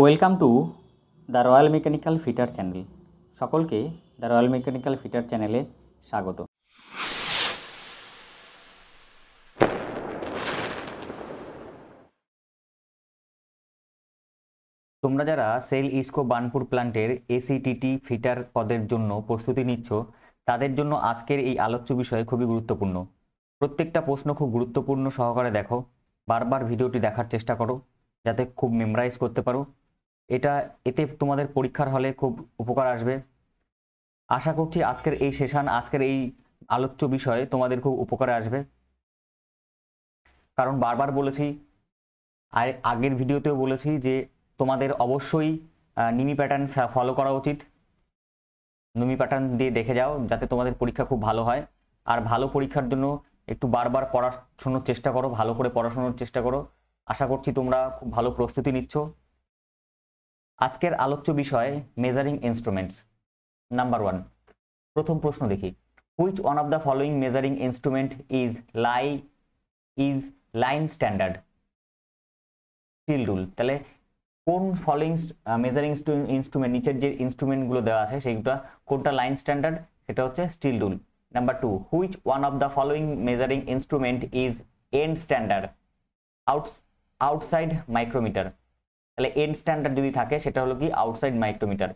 Welcome to the royal mechanical fitter channel. সকলকে the royal mechanical fitter চ্যানেলে স্বাগত। তোমরা যারা সেল ইস্কো বার্নপুর প্ল্যান্টের এসিটিটি ফিটার পদের জন্য প্রস্তুতি নিচ্ছ, তাদের জন্য আজকের এই আলোচ্য বিষয় খুবই গুরুত্বপূর্ণ। প্রত্যেকটা প্রশ্ন খুব গুরুত্বপূর্ণ সহকারে দেখো, বারবার ভিডিওটি দেখার চেষ্টা করো যাতে খুব মেমোরাইজ করতে পারো। এতে তোমাদের পরীক্ষার হলে খুব উপকার আসবে। আশা করছি আজকের এই সেশন, আজকের এই আলোচ্য বিষয় তোমাদের খুব উপকারে আসবে। কারণ বারবার বলেছি, আর আগের ভিডিওতেও বলেছি যে তোমাদের অবশ্যই নিমি প্যাটার্ন ফলো করা উচিত। নিমি প্যাটার্ন দিয়ে দেখে যাও যাতে তোমাদের পরীক্ষা খুব ভালো হয়। আর ভালো পরীক্ষার জন্য একটু বারবার পড়াশোনার চেষ্টা করো, ভালো করে পড়াশোনার চেষ্টা করো। আশা করছি তোমরা খুব ভালো প্রস্তুতি নিচ্ছ। আজকের আলোচ্য বিষয় মেজারিং ইনস্ট্রুমেন্টস। নাম্বার 1, প্রথম প্রশ্ন দেখি, which one of the following measuring instrument is line standard steel rule. তাহলে কোন ফলোইং মেজারিং ইনস্ট্রুমেন্ট, নিচের যে ইনস্ট্রুমেন্টগুলো দেওয়া আছে সেইগুলো কোনটা লাইন স্ট্যান্ডার্ড, সেটা হচ্ছে steel rule. Number 2, which one of the following measuring instrument is end standard outside micrometer. তাহলে এন্ড স্ট্যান্ডার্ড যদি থাকে সেটা হলো কি outside micrometer.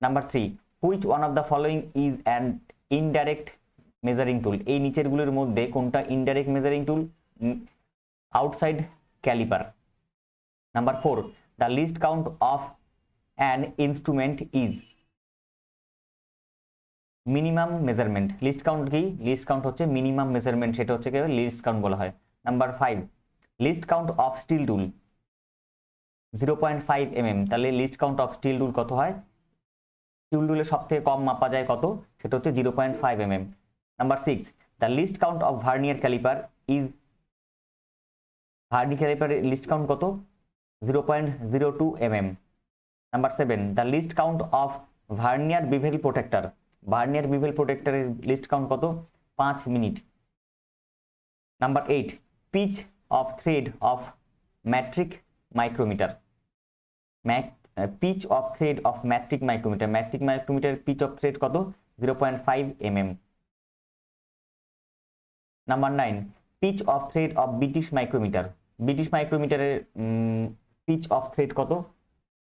Number 3, which one of the following is an indirect measuring tool. এই নিচেরগুলোর মধ্যে কোনটা indirect measuring tool? Outside caliper. Number 4, the least count of an instrument is minimum measurement. least count কি? least count হচ্ছে minimum measurement, সেটা হচ্ছে কি least count বলা হয়। Number 5, least count of steel rule 0.5 mm। তাহলে least count of steel rule কত হয়? steel rule সবথেকে কম মাপা যায় কত? সেটা হচ্ছে 0.5 mm। Number 6, the least count of vernier caliper is, vernier ক্যালিপারের লিস্ট কাউন্ট কত? 0.02 mm। Number 7, the least count of vernier bevel protractor. Vernier bevel প্রোটেক্টরের লিস্ট কাউন্ট কত? 5 minute. Number 8, pitch of thread of metric micrometer. Pitch of thread of metric micrometer. Metric micrometer pitch of thread কত? 0.5 mm। Number 9, pitch of thread of British micrometer. British মাইক্রোমিটারের pitch of thread কত?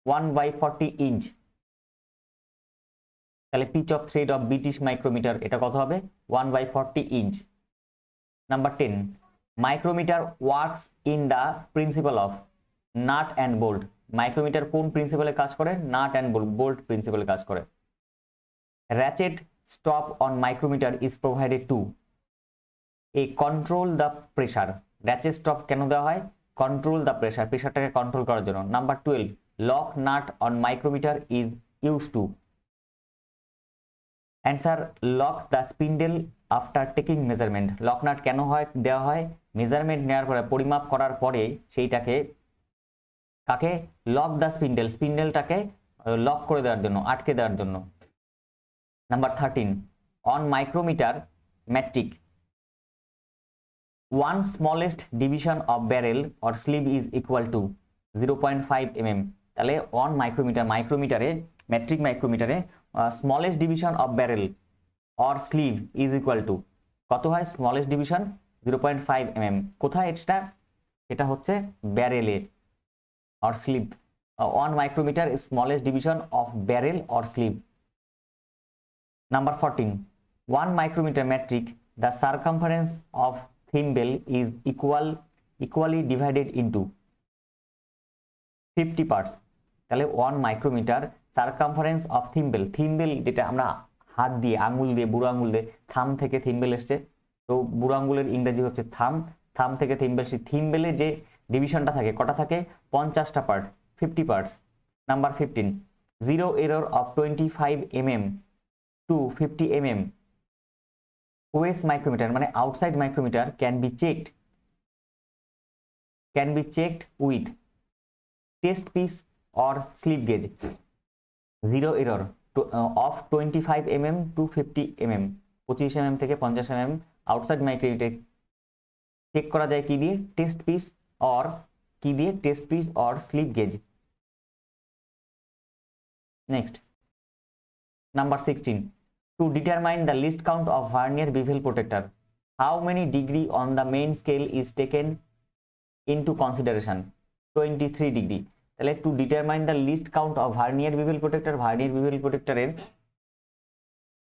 1/40 inch. তাহলে pitch of thread of British micrometer এটা কত হবে? 1/40 inch. Number 10, micrometer works in the principle of nut and bolt. Micrometer কোন প্রিন্সিপালে কাজ করে? নাট অ্যান্ড বোল্ট প্রিন্সিপালে কাজ করে। Ratchet stop on micrometer is provided to a control the pressure. Ratchet stop কেন দেওয়া হয়? কন্ট্রোল দ্য প্রেসার, প্রেসারটাকে কন্ট্রোল করার জন্য। Number 12, lock nut on micrometer is use to answer lock the spindle after taking measurement. Lock nut কেন হয় দেওয়া হয়? মেজারমেন্ট নেওয়ার পরে, পরিমাপ করার পরে সেইটাকে কাকে? লক দ্য স্পিন্ডেল, স্পিন্ডেলটাকে লক করে দেওয়ার জন্য, আটকে দেওয়ার জন্য। Number 13, on micrometer metric one smallest division of barrel or sleeve is equal to 0.5 mm। তাহলে অন মাইক্রোমিটার, মাইক্রোমিটারে ম্যাট্রিক মাইক্রোমিটারে smallest division of barrel or sleeve is equal to কত হয়? Smallest division 0.5 mm। কোথায় এটা? এটা হচ্ছে ব্যারেলে or sleeve. On micrometer smallest division of barrel or sleeve. Number 14, 1 micrometer metric the circumference of thimble is equally divided into 50 parts। তাহলে 1 micrometer circumference of থিম্বেল, থিম্বেল যেটা আমরা হাত দিয়ে, আঙ্গুল দিয়ে, বুড়ো আঙ্গুল দিয়ে, থাম থেকে থিম্বেল এসছে, তো বুড়ো আঙ্গুলের ইংরেজি হচ্ছে থাম, থাম থেকে থিম্বেল। সেই থিম্বেলের যে ডিভিশনটা থাকে কটা থাকে? 50টা part, 50 parts. Number 15, zero error of 25 mm to 50 mm OS micrometer, মানে outside micrometer can be checked with test piece or slip gauge. Zero error of 25 mm to 50 mm, 25 mm থেকে 50 mm আউটসাইড মাইক্রোমিটার চেক করা যায় কি দিয়ে? Test piece or কি দিয়ে? Test piece or slip gauge. Next number 16, to determine the least count of vernier bevel protector, how many degree on the main scale is taken into consideration? 23 degree. তাহলে to determine the least count of vernier bevel protector, vernier bevel protector এর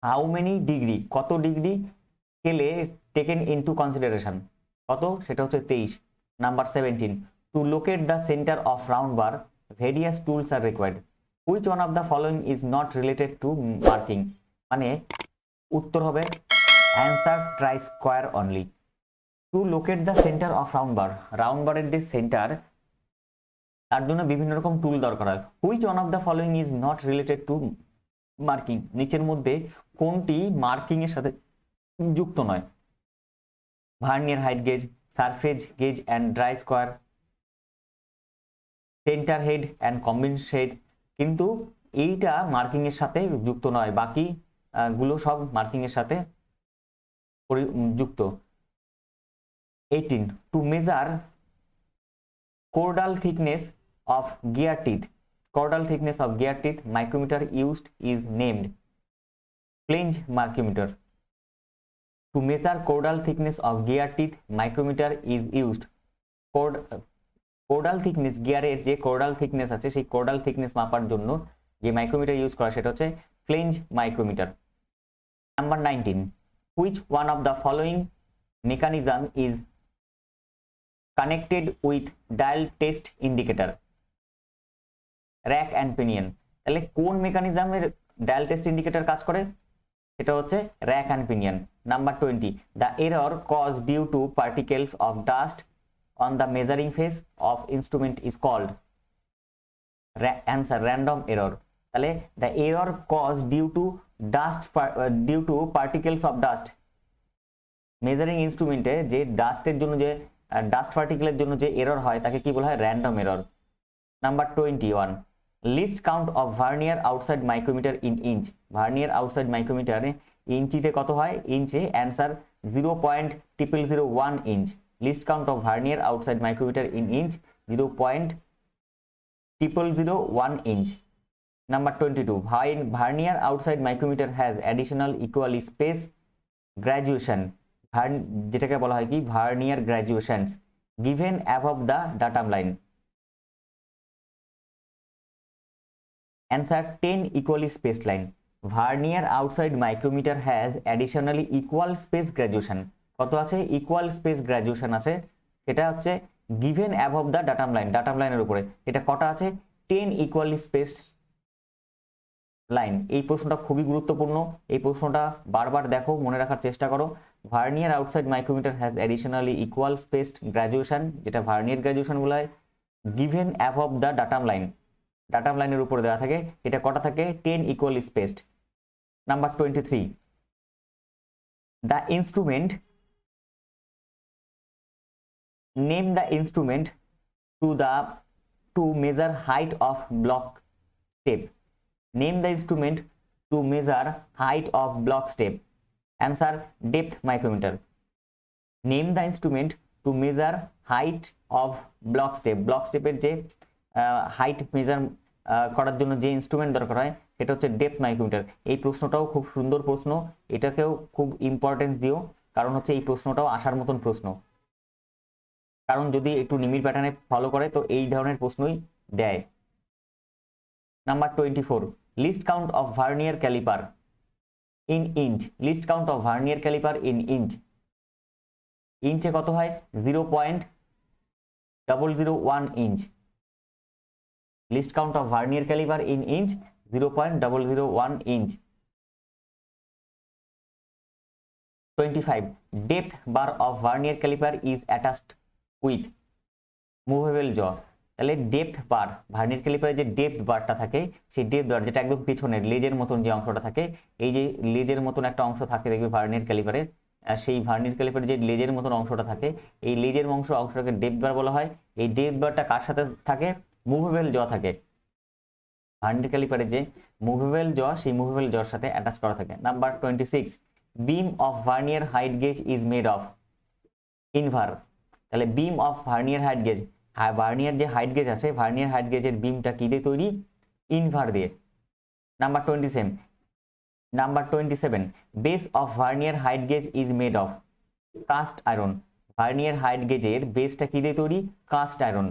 how many degree, কত degree স্কেলে taken into consideration, কত, সেটা হচ্ছে 23। Number 17, to locate the center of round bar, various tools are required, which one of the following is not related to marking? মানে উত্তর হবে answer try square only. To locate the centre of round bar, round বারের যে centre তার জন্য বিভিন্ন রকম টুল দরকার হয়। Which one of the following is not related to marking, নিচের মধ্যে কোনটি মার্কিং এর সাথে যুক্ত নয়? Vernier height gauge, surface gauge and dry square, centre head and combination head, কিন্তু এইটা মার্কিং এর সাথে যুক্ত নয়, বাকি গুলো সব মার্কিং এর সাথে যুক্ত। 18, to measure chordal thickness of gear teeth, chordal thickness of gear teeth, micrometer used is named flange micrometer. To measure chordal thickness of gear teeth, micrometer is used. chordal thickness, গিয়ারের যে chordal thickness আছে সেই chordal thickness মাপার জন্য যে micrometer use করা সেটা হচ্ছে flange micrometer. Number 19, which one of the following mechanism is connected with dial test indicator, rack and pinion? তাহলে কোন মেকানিজমের ডায়াল টেস্ট ইন্ডিকেটর কাজ করে? এটা হচ্ছে rack and pinion। Number 20, the error caused due to particles of dust on the measuring face of instrument is called, answer random error। তাহলে the error caused due to particles of dust, measuring ইনস্ট্রুমেন্টে যে ডাস্টের জন্য যে dust পার্টিকেলের জন্য যে error হয় তাকে কি বলা হয়? Random error. Number 21, least count of vernier outside micrometer in inch, vernier outside মাইক্রোমিটারে ইঞ্চিতে কত হয়? ইঞ্চে, answer 0.0001 inch. Least count of vernier outside micrometer in inch 0.0001 inch. Number 22, vernier outside micrometer has additional equal space graduation, যেটাকে বলা হয় কি? Vernier graduations given above the datum line, answer 10 equally space line. Vernier outside micrometer has additionally equal space graduation, কত আছে? Equal space graduation আছে, সেটা হচ্ছে given above the datum line, datum লাইনের উপরে এটা কটা আছে? 10 ইকুয়ালি স্পেসড লাইন। এই প্রশ্নটা খুবই গুরুত্বপূর্ণ, এই প্রশ্নটা বারবার দেখো, মনে রাখার চেষ্টা করো। Vernier outside micrometer has additionally equal spaced graduation, যেটা ভার্নিয়ার গ্রাজুয়েশন বলা হয়, given above the datum line, datum লাইনের উপরে দেওয়া থাকে, এটা কটা থাকে? 10 equally spaced. Number 23, the instrument, name the instrument to measure height of block step, name the instrument to measure height of block step, answer depth micrometer। name the instrument to measure height of block step, block step এর যে height measure করার জন্য যে instrument দরকার হয় সেটা হচ্ছে depth micrometer. এই প্রশ্নটাও খুব সুন্দর প্রশ্ন, এটাকেও খুব ইম্পর্টেন্স দিও, কারণ হচ্ছে এই প্রশ্নটাও আসার মতন প্রশ্ন, কারণ যদি একটু নিমির প্যাটার্নে ফলো করে তো এই ধরনের প্রশ্নই দেয়। Number 24, least count of vernier caliper in inch, least count of vernier caliper in inch, ইঞ্চে কত হয়? 0.001 inch. Least count of vernier caliper in inch 0.001 inch. 25, depth bar of vernier caliper is attached with movable jaw, তাহলে depth বার, vernier ক্যালিপারে যে depth বারটা থাকে সেই depth বার, যেটা একদম পিছনের লেজের মতন যে অংশটা থাকে, এই যে লেজের মতন একটা অংশ থাকে দেখবে ভার্নিয়ার ক্যালিপারে, সেই ভার্নিয়ার ক্যালিপারে যে লেজের মতন অংশটা থাকে এই লেজের অংশটাকে ডেপথ বার বলা হয়। এই ডেপথ বারটা কার সাথে থাকে? মুভেবল জ থাকে, ভার্নিয়ার ক্যালিপারে যে মুভেবল জ সেই মুভেবল জর সাথে অ্যাটাচ করা থাকে। Number 26, beam of vernier height gauge is made of invar, তাহলে beam of vernier height gauge, vernier যে হাইট গেজ আছে ভার্নিয়ার হাইট গেজের বিমটা কি দিয়ে তৈরি? ইনভার দিয়ে। Number 27, base of vernier height gauge is made of cast iron. Vernier height গেজের বেসটা কি দিয়ে তৈরি? Cast iron.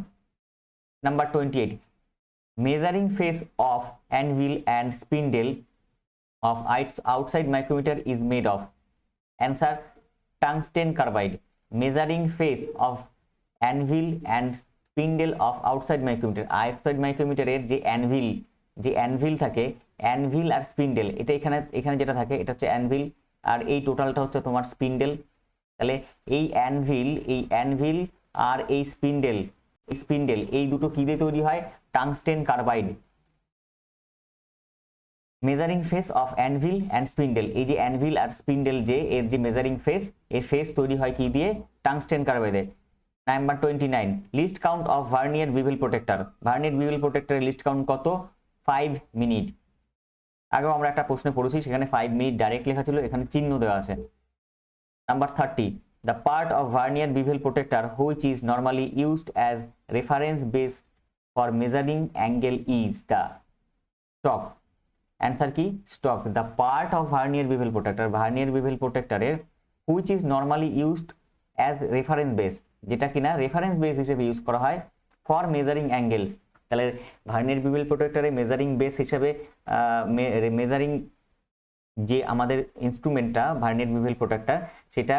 Number 28, measuring face of anvil and spindle of outside micrometer is made of. Answer tungsten carbide. Measuring face of anvil and spindle of outside মাইক্রোমিটারের যে anvil থাকে, anvil আর spindle, এটা এখানে যেটা থাকে এটা হচ্ছে অ্যানভিল, আর এই টোটালটা হচ্ছে তোমার স্পিন্ডেল। তাহলে এই অ্যানভিল আর এই স্পিন্ডেল এই দুটো কি দিয়ে তৈরি হয়? Tungsten carbide. Measuring face of anvil and spindle, এই যে অ্যানভিল আর স্পিন্ডেল যে এর যে মেজারিং ফেস, এই ফেস তৈরি হয় কি দিয়ে? টাংস্টেন কার্বাইডে। Number 29, least count of vernier bevel protractor. Vernier bevel প্রোটেক্টরের লিস্ট কাউন্ট কত? 5 মিনিট। আগেও আমরা একটা প্রশ্নে পড়েছি, সেখানে 5 মিনিট ডাইরেক্ট লেখা ছিল, এখানে চিহ্ন দেওয়া আছে। Number 30, the part of vernier bevel protector which is normally used as reference base for measuring angle is the stock. Answer কি? stock. The part of vernier bevel protector which is normally used as reference base, যেটা কিনা reference base হিসেবে use করা হয় for measuring angles। তাহলে vernier bevel প্রোটেক্টরে measuring base হিসেবে measuring যে আমাদের ইনস্ট্রুমেন্টটা ভার্নিয়ার বিভেল প্রোটেক্টর, সেটা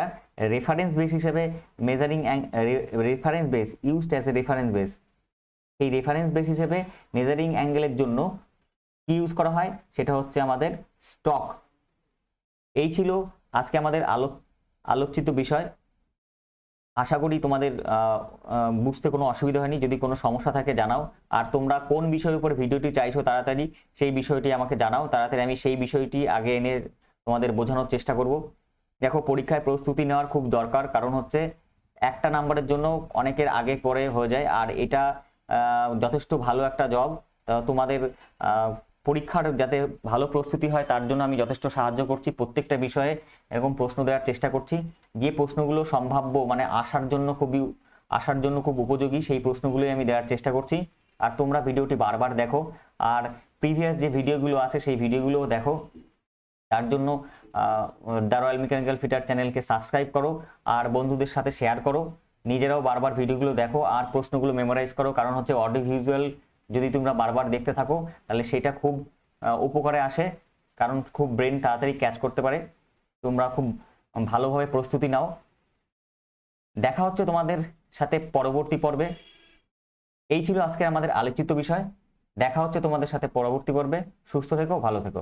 রেফারেন্স বেস হিসেবে reference base used as a reference base. এই রেফারেন্স বেস হিসেবে মেজারিং অ্যাঙ্গেলের জন্য কি ইউজ করা হয়? সেটা হচ্ছে আমাদের স্টক। এই ছিল আজকে আমাদের আলোচিত বিষয়। আশা করি তোমাদের বুঝতে কোনো অসুবিধা হয়নি। যদি কোনো সমস্যা থাকে জানাও, আর তোমরা কোন বিষয়ের উপর ভিডিওটি চাইছো তাড়াতাড়ি সেই বিষয়টি আমাকে জানাও, তাড়াতাড়ি আমি সেই বিষয়টি আগে এনে তোমাদের বোঝানোর চেষ্টা করব। দেখো, পরীক্ষায় প্রস্তুতি নেওয়ার খুব দরকার, কারণ হচ্ছে একটা নাম্বারের জন্য অনেকের আগে পরে হয়ে যায়, আর এটা যথেষ্ট ভালো একটা জব। তোমাদের পরীক্ষার যাতে ভালো প্রস্তুতি হয় তার জন্য আমি যথেষ্ট সাহায্য করছি। প্রত্যেকটা বিষয়ে এরকম প্রশ্ন দেওয়ার চেষ্টা করছি, যে প্রশ্নগুলো সম্ভাব্য মানে আসার জন্য খুব উপযোগী, সেই প্রশ্নগুলোই আমি দেওয়ার চেষ্টা করছি। আর তোমরা ভিডিওটি বারবার দেখো, আর প্রিভিয়াস যে ভিডিওগুলো আছে সেই ভিডিওগুলোও দেখো। তার জন্য দ্য রয়্যাল মেকানিক্যাল ফিটার চ্যানেলকে সাবস্ক্রাইব করো, আর বন্ধুদের সাথে শেয়ার করো। নিজেরাও বারবার ভিডিওগুলো দেখো আর প্রশ্নগুলো মেমোরাইজ করো, কারণ হচ্ছে অডিও ভিজুয়াল যদি তোমরা বারবার দেখতে থাকো তাহলে সেটা খুব উপকারে আসে, কারণ খুব ব্রেন তাড়াতাড়ি ক্যাচ করতে পারে। তোমরা খুব ভালোভাবে প্রস্তুতি নাও। দেখা হচ্ছে তোমাদের সাথে পরবর্তী পর্বে। এই ছিল আজকে আমাদের আলোচিত বিষয়। দেখা হচ্ছে তোমাদের সাথে পরবর্তী পর্বে। সুস্থ থেকো, ভালো থেকো।